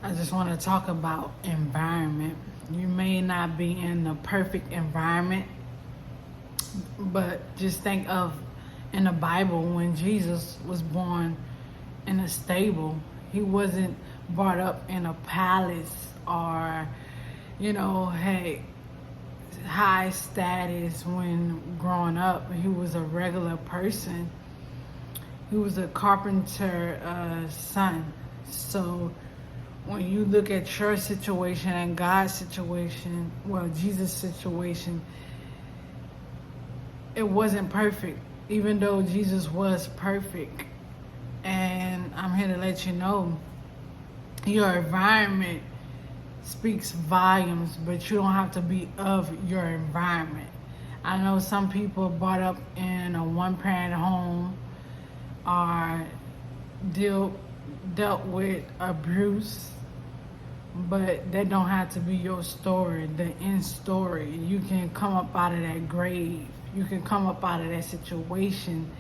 I just want to talk about environment. You may not be in the perfect environment, but just think of in the Bible when Jesus was born in a stable. He wasn't brought up in a palace or, had high status when growing up. He was a regular person. He was a carpenter son. So when you look at your situation and God's situation, well, Jesus' situation, it wasn't perfect, even though Jesus was perfect. And I'm here to let you know your environment speaks volumes, but you don't have to be of your environment. I know some people brought up in a one-parent home or dealt with abuse, but that don't have to be your story, the end story. You can come up out of that grave. You can come up out of that situation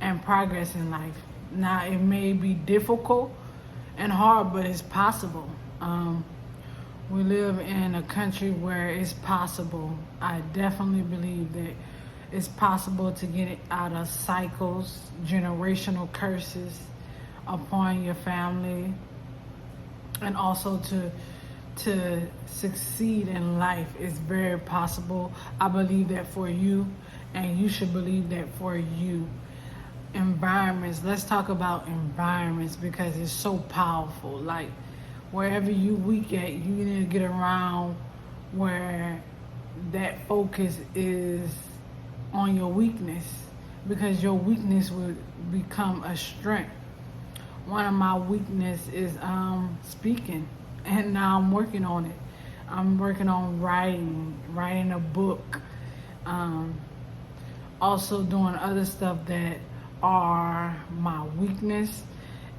and progress in life. Now, it may be difficult and hard, but it's possible. We live in a country where it's possible. I definitely believe that it's possible to get out of cycles, generational curses upon your family, and also to succeed in life is very possible. I believe that for you, and you should believe that for you. Environments, let's talk about environments because it's so powerful. Like wherever you weak at, you need to get around where that focus is on your weakness, because your weakness will become a strength. One of my weakness is speaking, and now I'm working on it. I'm working on writing a book, also doing other stuff that are my weakness,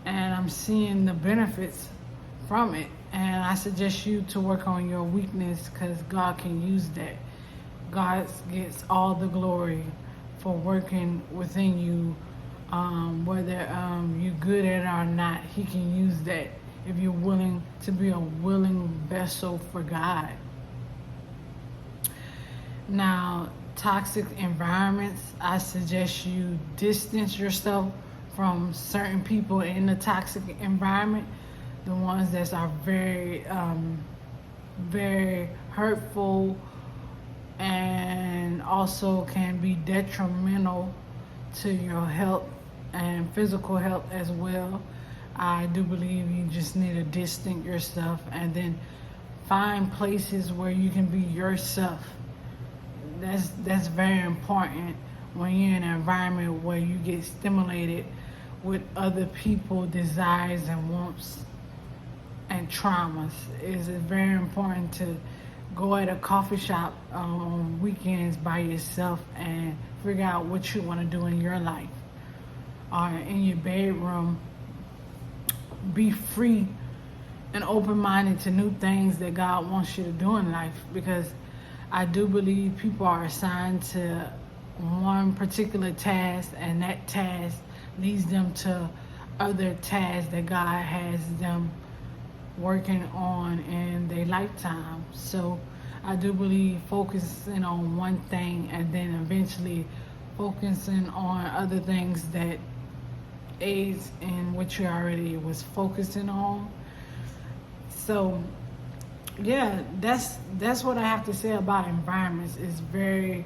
and I'm seeing the benefits from it. And I suggest you to work on your weakness because God can use that. God gets all the glory for working within you, whether you're good at it or not. He can use that if you're willing to be a willing vessel for God. Now, toxic environments, I suggest you distance yourself from certain people in the toxic environment, the ones that are very, very hurtful and also can be detrimental to your health and physical health as well. I do believe you just need to distance yourself and then find places where you can be yourself. That's very important when you're in an environment where you get stimulated with other people's desires and wants and traumas. It's very important to go at a coffee shop on weekends by yourself and figure out what you want to do in your life. Or in your bedroom, be free and open-minded to new things that God wants you to do in life, because I do believe people are assigned to one particular task, and that task leads them to other tasks that God has them working on in their lifetime. So I do believe focusing on one thing and then eventually focusing on other things that aids in what you already was focusing on. So yeah, that's what I have to say about environments. It's very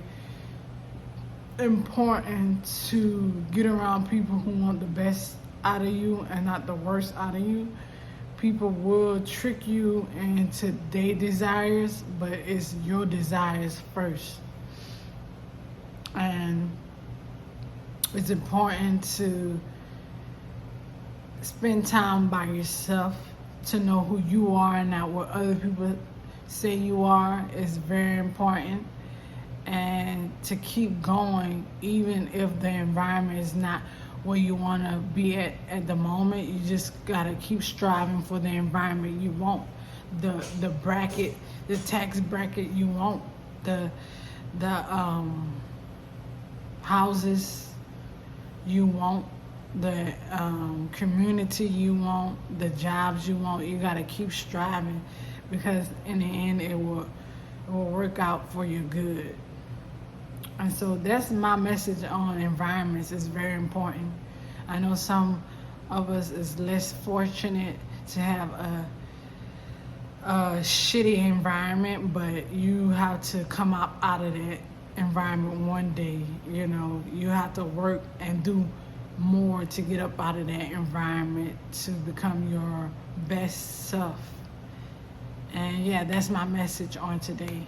important to get around people who want the best out of you and not the worst out of you. People will trick you into their desires, but it's your desires first. And it's important to spend time by yourself to know who you are and not what other people say you are is very important. And to keep going even if the environment is not where you want to be at the moment. You just got to keep striving for the environment you want, the bracket, the tax bracket you want, the houses you want, the community you want, the jobs you want. You got to keep striving, because in the end it will work out for your good. And so that's my message on environments. It's very important. I know some of us is less fortunate to have a shitty environment, but you have to come up out of that environment one day. You know, you have to work and do more to get up out of that environment to become your best self. And yeah, that's my message on today.